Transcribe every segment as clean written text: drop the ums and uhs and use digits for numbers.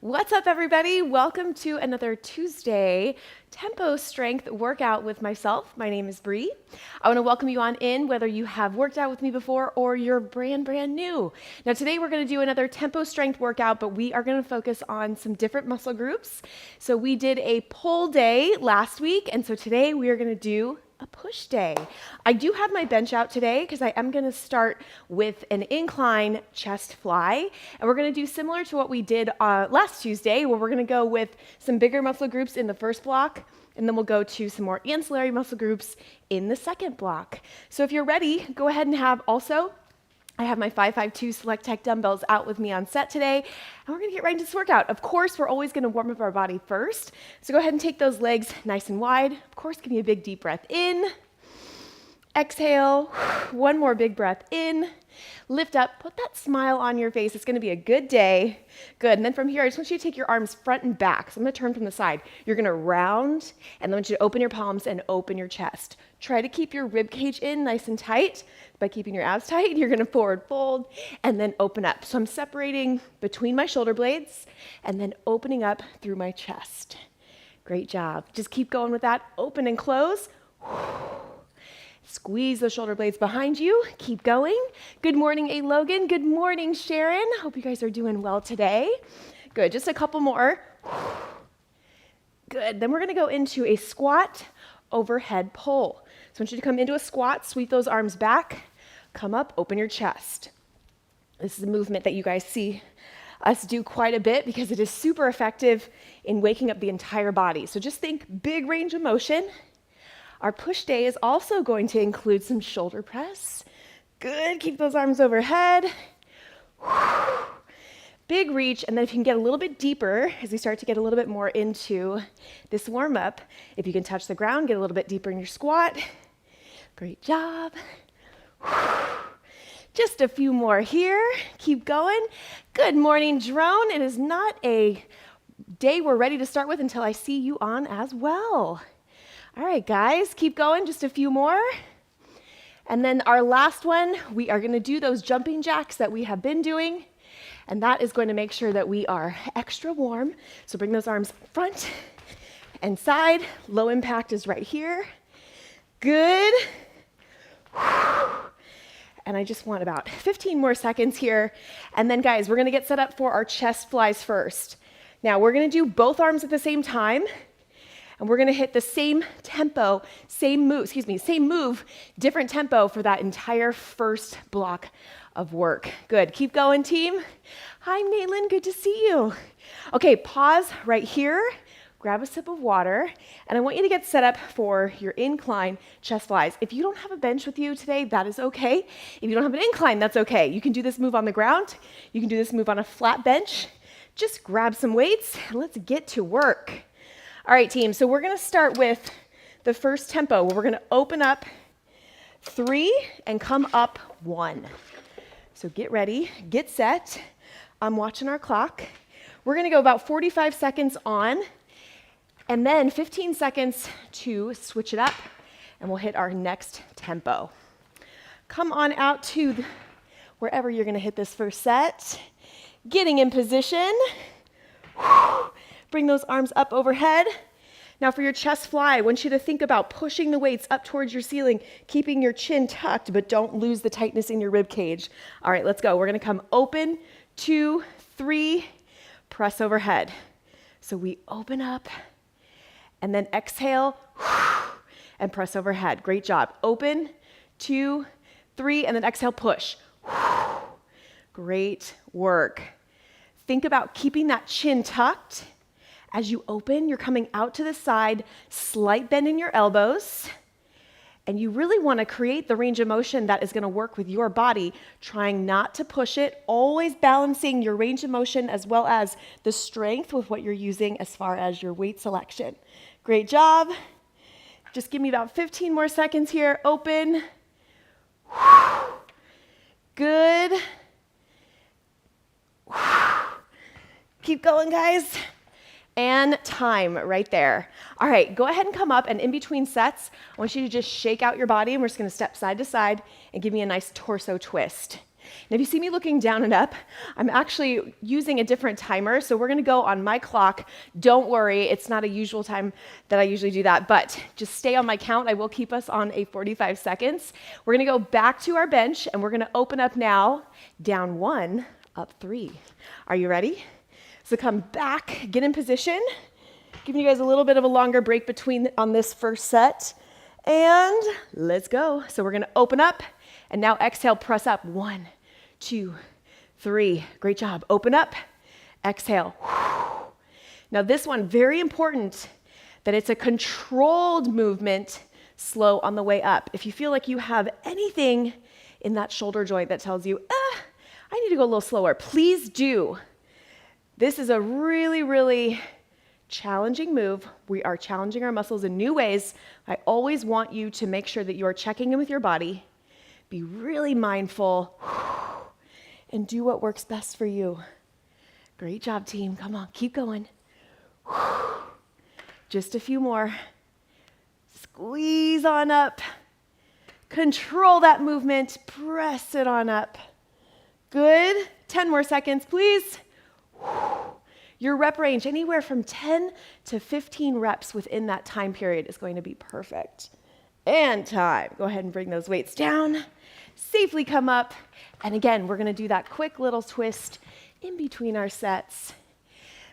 What's up, everybody? Welcome to another Tuesday tempo strength workout with myself. My name is Bree. I want to welcome you on in, whether you have worked out with me before or you're brand new. Now, today we're going to do another tempo strength workout, but we are going to focus on some different muscle groups. So we did a pull day last week, and so today we are going to do a push day. I do have my bench out today because I am going to start with an incline chest fly, and we're going to do similar to what we did last Tuesday, where we're going to go with some bigger muscle groups in the first block, and then we'll go to some more ancillary muscle groups in the second block. So if you're ready, go ahead and I have my 552 Select Tech dumbbells out with me on set today, and we're gonna get right into this workout. Of course, we're always gonna warm up our body first. So go ahead and take those legs nice and wide. Of course, give me a big deep breath in. Exhale, one more big breath in. Lift up, put that smile on your face. It's gonna be a good day. Good, and then from here, I just want you to take your arms front and back. So I'm gonna turn from the side. You're gonna round, and then I want you to open your palms and open your chest. Try to keep your rib cage in nice and tight. By keeping your abs tight, you're gonna forward fold and then open up. So I'm separating between my shoulder blades and then opening up through my chest. Great job. Just keep going with that. Open and close. Squeeze the shoulder blades behind you. Keep going. Good morning, A. Logan. Good morning, Sharon. Hope you guys are doing well today. Good. Just a couple more. Good. Then we're going to go into a squat overhead pull. So I want you to come into a squat, sweep those arms back, come up, open your chest. This is a movement that you guys see us do quite a bit because it is super effective in waking up the entire body. So just think big range of motion. Our push day is also going to include some shoulder press. Good, keep those arms overhead. Big reach, and then if you can get a little bit deeper as we start to get a little bit more into this warm-up, if you can touch the ground, get a little bit deeper in your squat. Great job. Just a few more here. Keep going. Good morning, drone. It is not a day we're ready to start with until I see you on as well. All right, guys, keep going. Just a few more. And then our last one, we are going to do those jumping jacks that we have been doing. And that is going to make sure that we are extra warm. So bring those arms front and side. Low impact is right here. Good. And I just want about 15 more seconds here. And then guys, we're gonna get set up for our chest flies first. Now we're gonna do both arms at the same time. And we're gonna hit the same tempo, same move, different tempo for that entire first block of work. Good, keep going, team. Hi, Maitland, good to see you. Okay, pause right here, grab a sip of water, and I want you to get set up for your incline chest flies. If you don't have a bench with you today, that is okay. If you don't have an incline, that's okay. You can do this move on the ground. You can do this move on a flat bench. Just grab some weights, and let's get to work. All right, team, so we're gonna start with the first tempo where we're gonna open up 3 and come up 1. So get ready, get set. I'm watching our clock. We're gonna go about 45 seconds on and then 15 seconds to switch it up, and we'll hit our next tempo. Come on out to wherever you're gonna hit this first set. Getting in position. Bring those arms up overhead. Now for your chest fly, I want you to think about pushing the weights up towards your ceiling, keeping your chin tucked, but don't lose the tightness in your rib cage. All right, let's go. We're gonna come open, 2, 3, press overhead. So we open up, and then exhale, and press overhead. Great job. Open, 2, 3, and then exhale, push. Great work. Think about keeping that chin tucked. As you open, you're coming out to the side, slight bend in your elbows, and you really want to create the range of motion that is going to work with your body, trying not to push it, always balancing your range of motion as well as the strength with what you're using as far as your weight selection. Great job. Just give me about 15 more seconds here. Open. Good. Keep going, guys. And time right there. All right, go ahead and come up, and in between sets, I want you to just shake out your body, and we're just gonna step side to side and give me a nice torso twist. And if you see me looking down and up, I'm actually using a different timer. So we're going to go on my clock. Don't worry, it's not a usual time that I usually do that, but just stay on my count. I will keep us on a 45 seconds. We're going to go back to our bench, and we're going to open up now, down 1, up 3. Are you ready? So come back, get in position. Giving you guys a little bit of a longer break between on this first set. And let's go. So we're going to open up, and now exhale, press up. 1, 2, 3. Great job. Open up, exhale. Now this one, very important that it's a controlled movement, slow on the way up. If you feel like you have anything in that shoulder joint that tells you, I need to go a little slower, please do. This is a really, really challenging move. We are challenging our muscles in new ways. I always want you to make sure that you are checking in with your body. Be really mindful and do what works best for you. Great job, team. Come on, keep going. Just a few more. Squeeze on up. Control that movement. Press it on up. Good. 10 more seconds, please. Your rep range, anywhere from 10 to 15 reps within that time period is going to be perfect. And time. Go ahead and bring those weights down. Safely come up. And again, we're going to do that quick little twist in between our sets.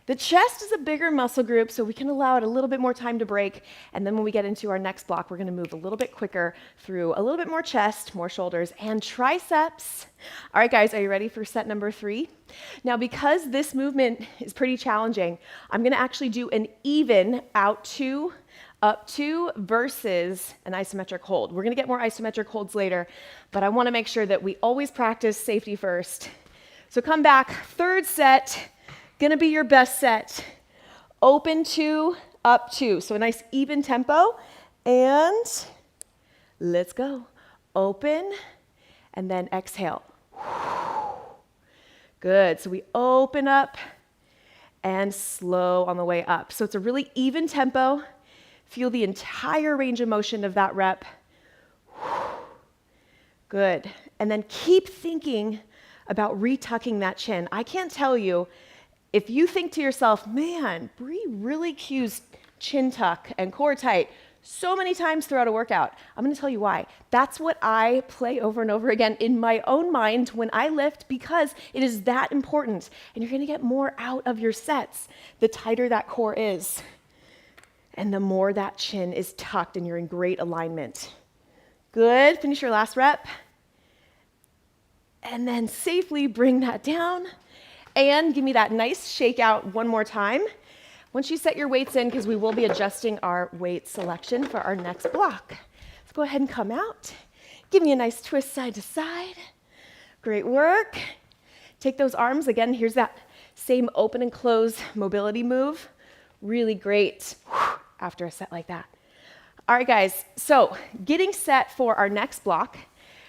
The chest is a bigger muscle group, so we can allow it a little bit more time to break. And then when we get into our next block, we're going to move a little bit quicker through a little bit more chest, more shoulders, and triceps. All right, guys, are you ready for set number 3? Now, because this movement is pretty challenging, I'm going to actually do an even out 2, up 2 versus an isometric hold. We're going to get more isometric holds later, but I want to make sure that we always practice safety first. So come back, third set. Gonna be your best set. Open 2, up 2. So a nice even tempo. And let's go. Open and then exhale. Good. So we open up and slow on the way up. So it's a really even tempo. Feel the entire range of motion of that rep. Good. And then keep thinking about retucking that chin. I can't tell you, if you think to yourself, man, Bree really cues chin tuck and core tight so many times throughout a workout, I'm going to tell you why. That's what I play over and over again in my own mind when I lift, because it is that important. And you're going to get more out of your sets the tighter that core is and the more that chin is tucked and you're in great alignment. Good. Finish your last rep. And then safely bring that down. And give me that nice shake out one more time. Once you set your weights in, because we will be adjusting our weight selection for our next block. Let's go ahead and come out. Give me a nice twist side to side. Great work. Take those arms. Again, here's that same open and close mobility move. Really great after a set like that. All right, guys. So getting set for our next block.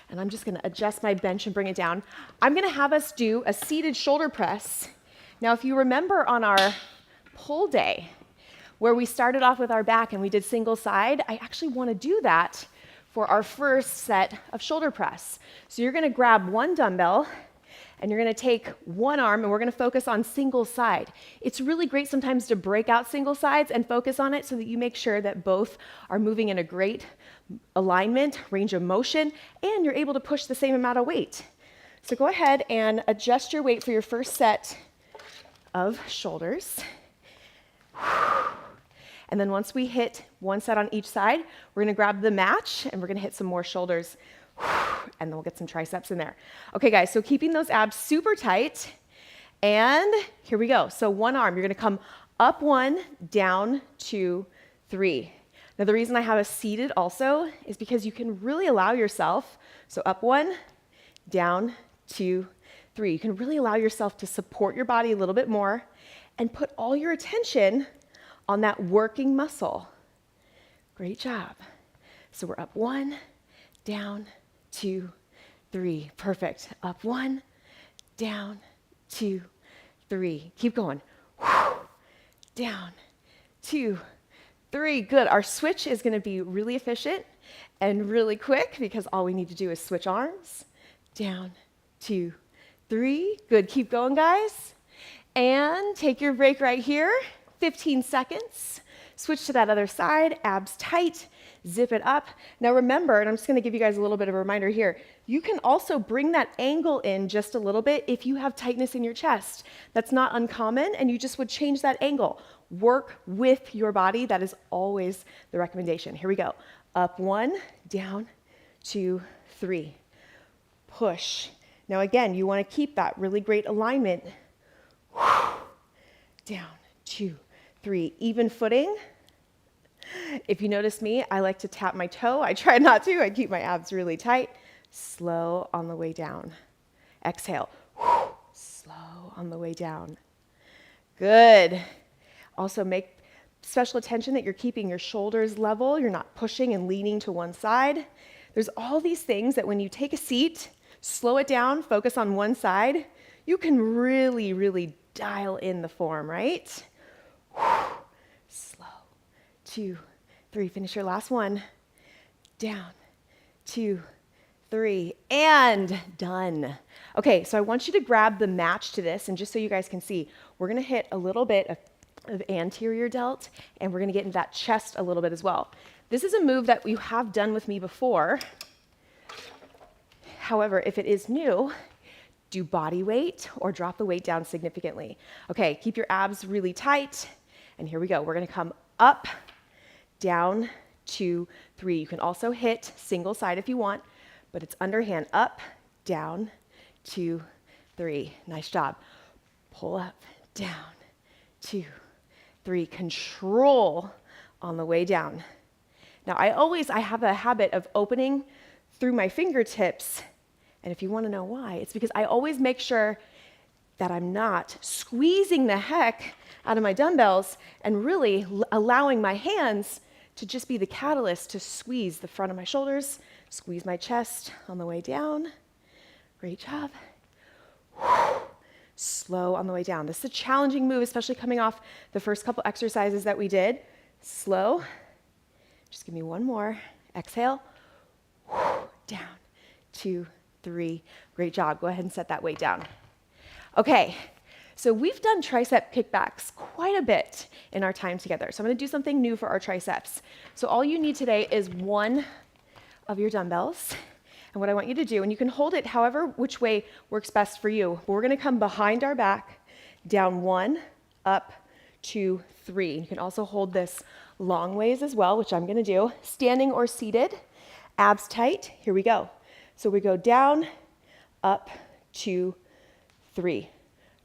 And I'm just going to adjust my bench and bring it down. I'm going to have us do a seated shoulder press. Now, if you remember on our pull day, where we started off with our back and we did single side, I actually want to do that for our first set of shoulder press. So you're going to grab one dumbbell, and you're going to take one arm, and we're going to focus on single side. It's really great sometimes to break out single sides and focus on it so that you make sure that both are moving in a great alignment, range of motion, and you're able to push the same amount of weight. So go ahead and adjust your weight for your first set of shoulders. And then once we hit one set on each side, we're going to grab the match, and we're going to hit some more shoulders. And then we'll get some triceps in there. Okay, guys, so keeping those abs super tight. And here we go. So one arm, you're going to come up 1, down 2, 3. Now, the reason I have us seated also is because you can really allow yourself, so up 1, down 2, 3. You can really allow yourself to support your body a little bit more and put all your attention on that working muscle. Great job. So we're up 1, down 2, 3. Perfect. Up 1, down 2, 3. Keep going. Down 2, 3. Good. Our switch is going to be really efficient and really quick because all we need to do is switch arms. Down 2, 3. Good, keep going, guys. And take your break right here, 15 seconds. Switch to that other side, abs tight, zip it up. Now remember, and I'm just gonna give you guys a little bit of a reminder here, you can also bring that angle in just a little bit if you have tightness in your chest. That's not uncommon, and you just would change that angle. Work with your body. That is always the recommendation. Here we go. Up 1, down 2, 3. Push. Now again, you wanna keep that really great alignment. Down 2, 3. Even footing. If you notice me, I like to tap my toe. I try not to. I keep my abs really tight. Slow on the way down. Exhale. Slow on the way down. Good. Also make special attention that you're keeping your shoulders level. You're not pushing and leaning to one side. There's all these things that when you take a seat, slow it down, focus on one side, you can really, really dial in the form, right? Slow. 2, 3. Finish your last one. Down. 2, 3. And done. Okay, so I want you to grab the match to this, and just so you guys can see, we're gonna hit a little bit of anterior delt, and we're gonna get into that chest a little bit as well. This is a move that you have done with me before. However, if it is new, do body weight or drop the weight down significantly. Okay, keep your abs really tight, and here we go. We're gonna come up, down, 2, 3. You can also hit single side if you want, but it's underhand. Up, down, 2, 3. Nice job. Pull up, down, 2, 3. Control on the way down. Now, I have a habit of opening through my fingertips, and if you want to know why, it's because I always make sure that I'm not squeezing the heck out of my dumbbells and really allowing my hands to just be the catalyst to squeeze the front of my shoulders, squeeze my chest on the way down. Great job. Slow on the way down. This is a challenging move, especially coming off the first couple exercises that we did. Slow. Just give me one more. Exhale. Down. 2, 3. Great job. Go ahead and set that weight down. Okay. So we've done tricep kickbacks quite a bit in our time together. So I'm going to do something new for our triceps. So all you need today is one of your dumbbells. And what I want you to do, and you can hold it however which way works best for you, but we're going to come behind our back, down 1, up 2, 3. You can also hold this long ways as well, which I'm going to do, standing or seated, abs tight. Here we go. So we go down, up, 2, 3.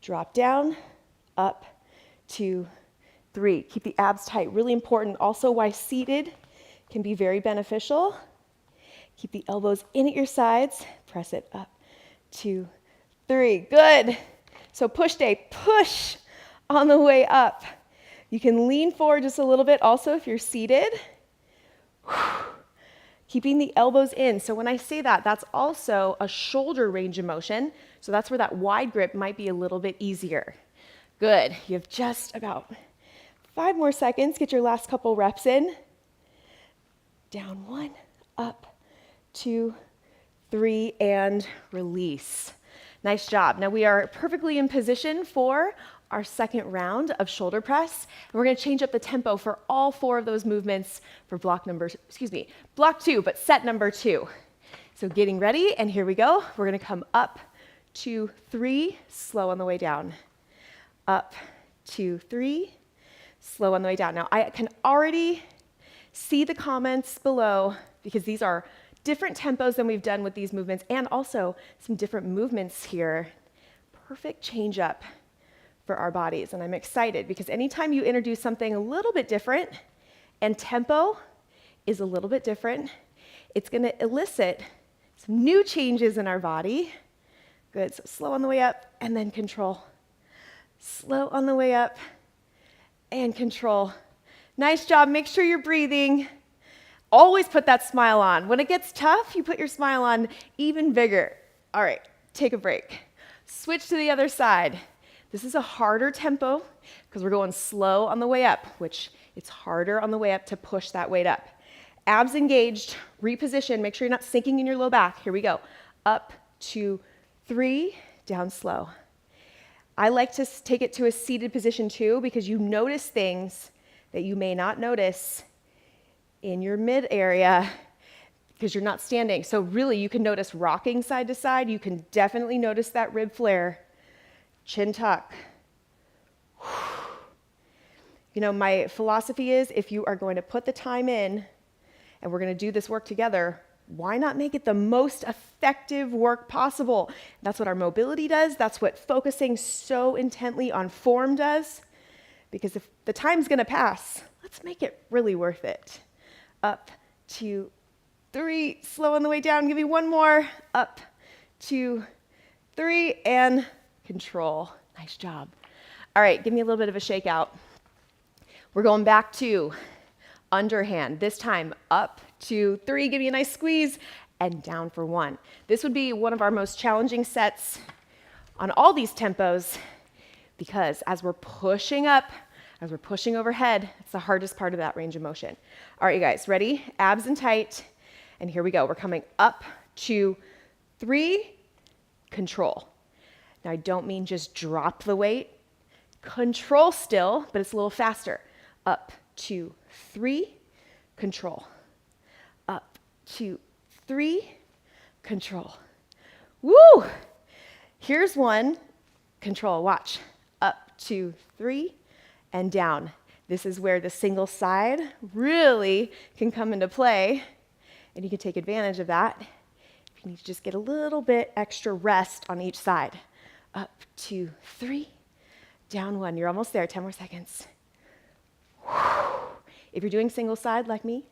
Drop down, up, 2, 3. Keep the abs tight. Really important. Also, why seated can be very beneficial. Keep the elbows in at your sides. Press it up, 2, 3. Good. So push day. Push on the way up. You can lean forward just a little bit also if you're seated. Keeping the elbows in. So when I say that, that's also a shoulder range of motion. So that's where that wide grip might be a little bit easier. Good. You have just about 5 more seconds. Get your last couple reps in. Down 1, up 2, 3, and release. Nice job. Now we are perfectly in position for our second round of shoulder press. And we're going to change up the tempo for all 4 of those movements for block 2, but set number 2. So getting ready, and here we go. We're going to come up, 2, 3, slow on the way down. Up, 2, 3, slow on the way down. Now I can already see the comments below because these are different tempos than we've done with these movements, and also some different movements here. Perfect change up for our bodies, and I'm excited because anytime you introduce something a little bit different and tempo is a little bit different, it's going to elicit some new changes in our body. Good. So slow on the way up and then control. Slow on the way up and control. Nice job. Make sure you're breathing. Always put that smile on. When it gets tough, you put your smile on even bigger. All right, take a break. Switch to the other side. This is a harder tempo because we're going slow on the way up, which it's harder on the way up to push that weight up. Abs engaged, reposition, make sure you're not sinking in your low back. Here we go. Up, 2, 3, down slow. I like to take it to a seated position too, because you notice things that you may not notice in your mid area because you're not standing. So really, you can notice rocking side to side. You can definitely notice that rib flare. Chin tuck. You know, my philosophy is if you are going to put the time in and we're going to do this work together, why not make it the most effective work possible? That's what our mobility does. That's what focusing so intently on form does. Because if the time's going to pass, let's make it really worth it. Up, 2, 3, slow on the way down. Give me one more. Up, 2, 3, and control. Nice job. All right, give me a little bit of a shakeout. We're going back to underhand. This time, up, 2, 3, give me a nice squeeze, and down for 1. This would be one of our most challenging sets on all these tempos because as we're pushing up, as we're pushing overhead, it's the hardest part of that range of motion. All right, you guys, ready? Abs in tight, and here we go. We're coming up, 2, 3, control. Now, I don't mean just drop the weight. Control still, but it's a little faster. Up, 2, 3, control. Up, 2, 3, control. Woo! Here's one, control, watch. Up, 2, 3, and down. This is where the single side really can come into play, and you can take advantage of that. If you need to just get a little bit extra rest on each side. Up, 2, 3, down 1. You're almost there, 10 more seconds. If you're doing single side like me,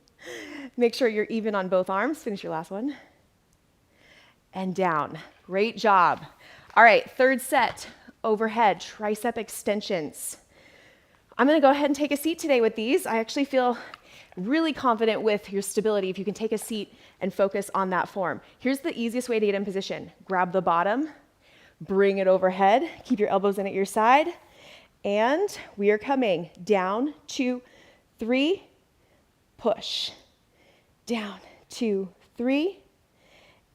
make sure you're even on both arms. Finish your last one. And down. Great job. All right, third set, overhead, tricep extensions. I'm going to go ahead and take a seat today with these. I actually feel really confident with your stability if you can take a seat and focus on that form. Here's the easiest way to get in position. Grab the bottom, bring it overhead, keep your elbows in at your side, and we are coming down, 2, 3, push. Down, 2, 3,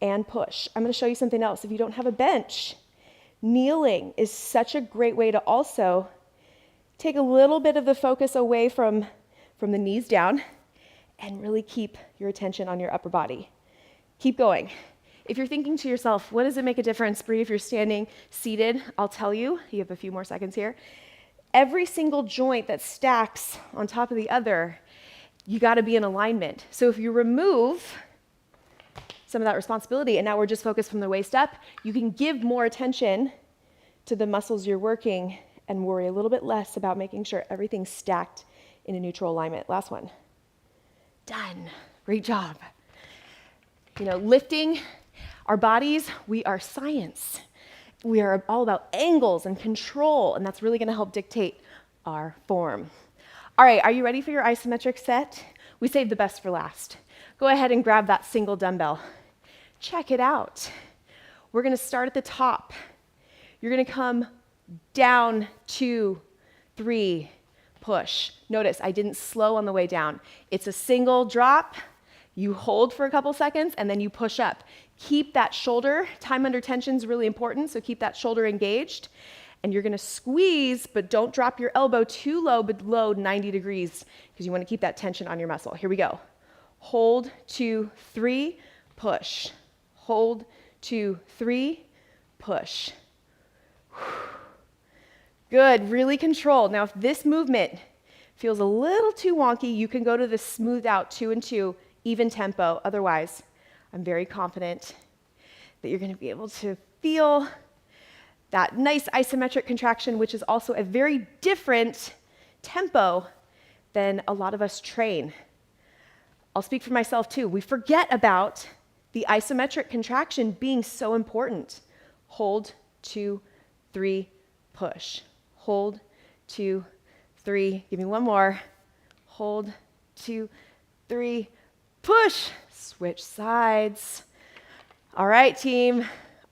and push. I'm going to show you something else. If you don't have a bench, kneeling is such a great way to also take a little bit of the focus away from the knees down and really keep your attention on your upper body. Keep going. If you're thinking to yourself, what does it make a difference, Bree, if you're standing seated? I'll tell you, you have a few more seconds here. Every single joint that stacks on top of the other, you got to be in alignment. So if you remove some of that responsibility and now we're just focused from the waist up, you can give more attention to the muscles you're working and worry a little bit less about making sure everything's stacked in a neutral alignment. Last one. Done. Great job. You know, lifting our bodies, we are science. We are all about angles and control, and that's really going to help dictate our form. All right, are you ready for your isometric set? We saved the best for last. Go ahead and grab that single dumbbell. Check it out. We're going to start at the top. You're going to come down, 2, 3, push. Notice I didn't slow on the way down. It's a single drop. You hold for a couple seconds, and then you push up. Keep that shoulder. Time under tension is really important, so keep that shoulder engaged. And you're going to squeeze, but don't drop your elbow too low, below 90 degrees, because you want to keep that tension on your muscle. Here we go. Hold, 2, 3, push. Hold, 2, 3, push. Good, really controlled. Now, if this movement feels a little too wonky, you can go to the smoothed out 2 and 2, even tempo. Otherwise, I'm very confident that you're going to be able to feel that nice isometric contraction, which is also a very different tempo than a lot of us train. I'll speak for myself too. We forget about the isometric contraction being so important. Hold, 2, 3, push. Hold, 2, 3. Give me one more. Hold, 2, 3, push. Switch sides. All right, team.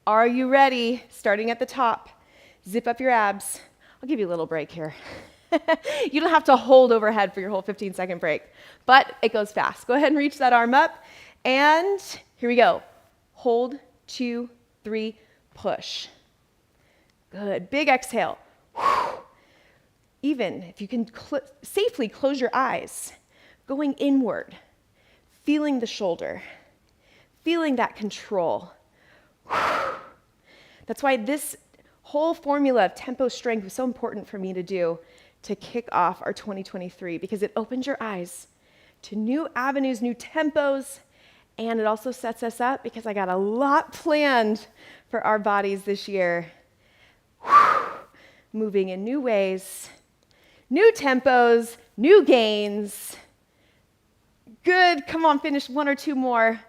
Are you ready? Starting at the top. Zip up your abs. I'll give you a little break here. You don't have to hold overhead for your whole 15-second break, but it goes fast. Go ahead and reach that arm up. And here we go. Hold, 2, 3, push. Good. Big exhale. Even if you can safely close your eyes, going inward, feeling the shoulder, feeling that control. That's why this whole formula of tempo strength was so important for me to do to kick off our 2023, because it opens your eyes to new avenues, new tempos, and it also sets us up because I got a lot planned for our bodies this year. Moving in new ways, new tempos, new gains. Good, come on, finish one or two more.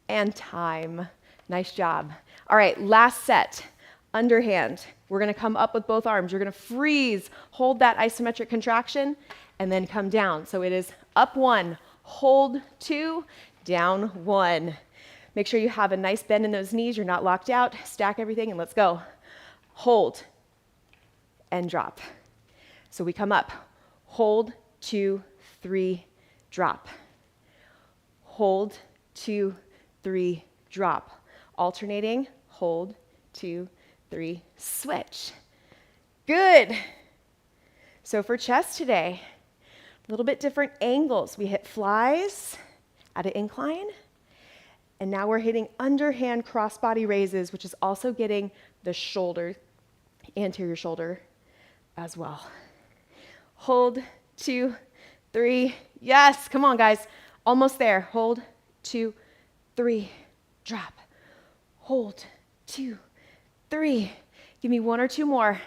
And time. Nice job. All right, last set, underhand. We're gonna come up with both arms. You're gonna freeze, hold that isometric contraction, and then come down. So it is up one, hold two, down one. Make sure you have a nice bend in those knees, you're not locked out. Stack everything and let's go. Hold and drop. So we come up, hold, 2, 3, drop. Hold, 2, 3, drop. Alternating, hold, 2, 3, switch. Good. So for chest today, a little bit different angles. We hit flies at an incline, and now we're hitting underhand crossbody raises, which is also getting the shoulder, anterior shoulder as well. Hold, 2, 3, yes, come on guys, almost there. Hold, 2, 3, drop. Hold, 2, 3. Give me one or two more.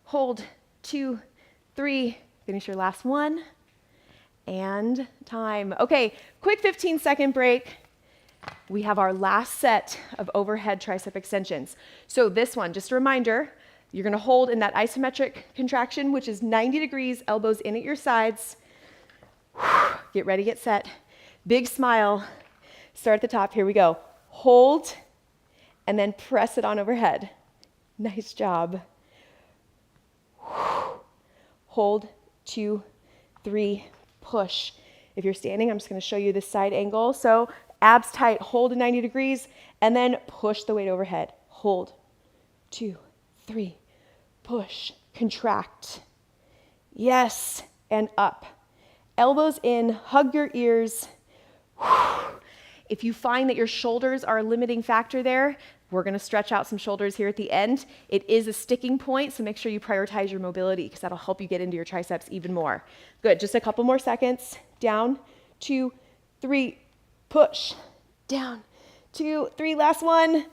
Hold, 2, 3. Finish your last one. And time. Okay, quick 15-second break. We have our last set of overhead tricep extensions. So this one, just a reminder, you're gonna hold in that isometric contraction, which is 90 degrees, elbows in at your sides. Get ready, get set. Big smile. Start at the top, here we go. Hold, and then press it on overhead. Nice job. Hold, 2, 3, push. If you're standing, I'm just gonna show you this side angle. So abs tight, hold at 90 degrees, and then push the weight overhead. Hold, 2, 3, push, contract. Yes, and up. Elbows in, hug your ears. If you find that your shoulders are a limiting factor there, we're gonna stretch out some shoulders here at the end. It is a sticking point, so make sure you prioritize your mobility because that'll help you get into your triceps even more. Good, just a couple more seconds. Down, 2, 3, push. Down, 2, 3, last one.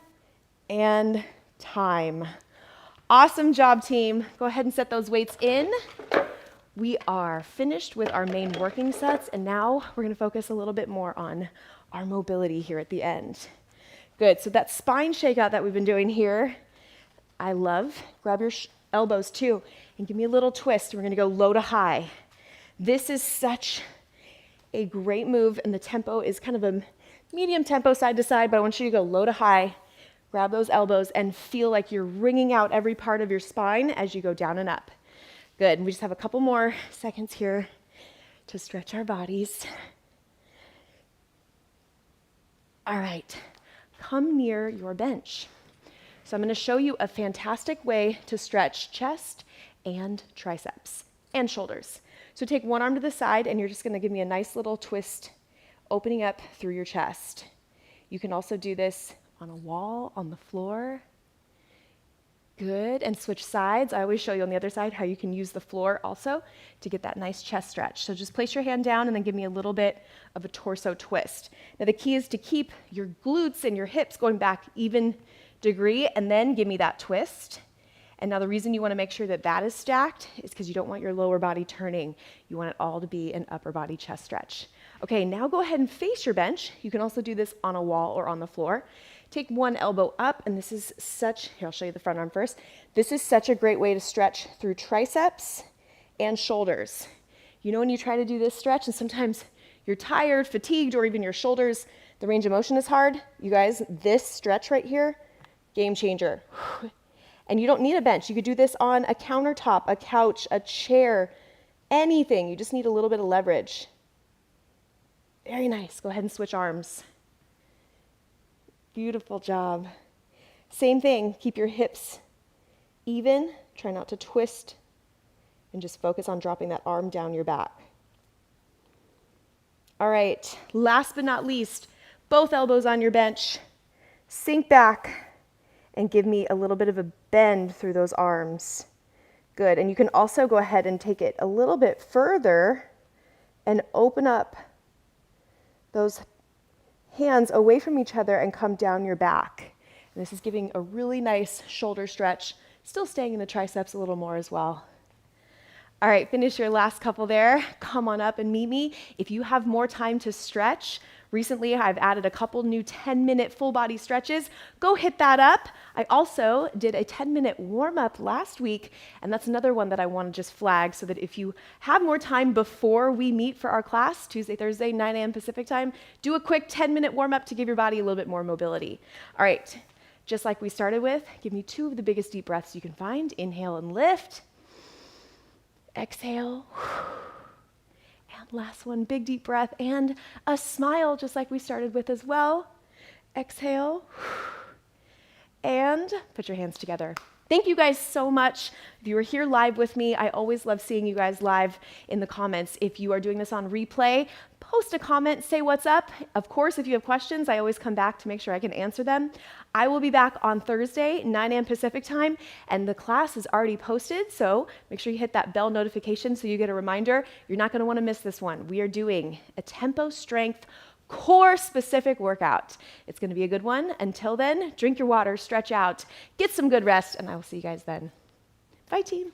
And time. Awesome job, team. Go ahead and set those weights in. We are finished with our main working sets, and now we're gonna focus a little bit more on our mobility here at the end. Good, so that spine shakeout that we've been doing here, I love. Grab your elbows too, and give me a little twist. We're gonna go low to high. This is such a great move, and the tempo is kind of a medium tempo side to side, but I want you to go low to high. Grab those elbows and feel like you're wringing out every part of your spine as you go down and up. Good, and we just have a couple more seconds here to stretch our bodies. All right, come near your bench. So I'm gonna show you a fantastic way to stretch chest and triceps and shoulders. So take one arm to the side and you're just gonna give me a nice little twist, opening up through your chest. You can also do this on a wall, on the floor. Good, and switch sides. I always show you on the other side how you can use the floor also to get that nice chest stretch. So just place your hand down and then give me a little bit of a torso twist. Now the key is to keep your glutes and your hips going back even degree and then give me that twist. And now the reason you want to make sure that that is stacked is because you don't want your lower body turning. You want it all to be an upper body chest stretch. Okay, now go ahead and face your bench. You can also do this on a wall or on the floor. Take one elbow up, and this is such, here I'll show you the front arm first. This is such a great way to stretch through triceps and shoulders. You know when you try to do this stretch and sometimes you're tired, fatigued, or even your shoulders, the range of motion is hard? You guys, this stretch right here, game changer. And you don't need a bench. You could do this on a countertop, a couch, a chair, anything. You just need a little bit of leverage. Very nice. Go ahead and switch arms. Beautiful job. Same thing, keep your hips even, try not to twist, and just focus on dropping that arm down your back. All right, last but not least, both elbows on your bench. Sink back and give me a little bit of a bend through those arms. Good, and you can also go ahead and take it a little bit further and open up those hands away from each other and come down your back. And this is giving a really nice shoulder stretch, still staying in the triceps a little more as well. All right, finish your last couple there. Come on up and meet me. If you have more time to stretch, recently I've added a couple new 10-minute full body stretches. Go hit that up. I also did a 10-minute warm-up last week, and that's another one that I want to just flag so that if you have more time before we meet for our class, Tuesday, Thursday, 9 a.m. Pacific time, do a quick 10-minute warm-up to give your body a little bit more mobility. All right, just like we started with, give me 2 of the biggest deep breaths you can find. Inhale and lift. Exhale. And last one, big deep breath and a smile, just like we started with as well. Exhale. And put your hands together. Thank you guys so much. If you were here live with me, I always love seeing you guys live in the comments. If you are doing this on replay, post a comment, say what's up. Of course, if you have questions, I always come back to make sure I can answer them. I will be back on Thursday, 9 a.m. Pacific time, and the class is already posted, so make sure you hit that bell notification so you get a reminder. You're not going to want to miss this one. We are doing a tempo strength core specific workout. It's going to be a good one. Until then, drink your water, stretch out, get some good rest, and I will see you guys then. Bye, team.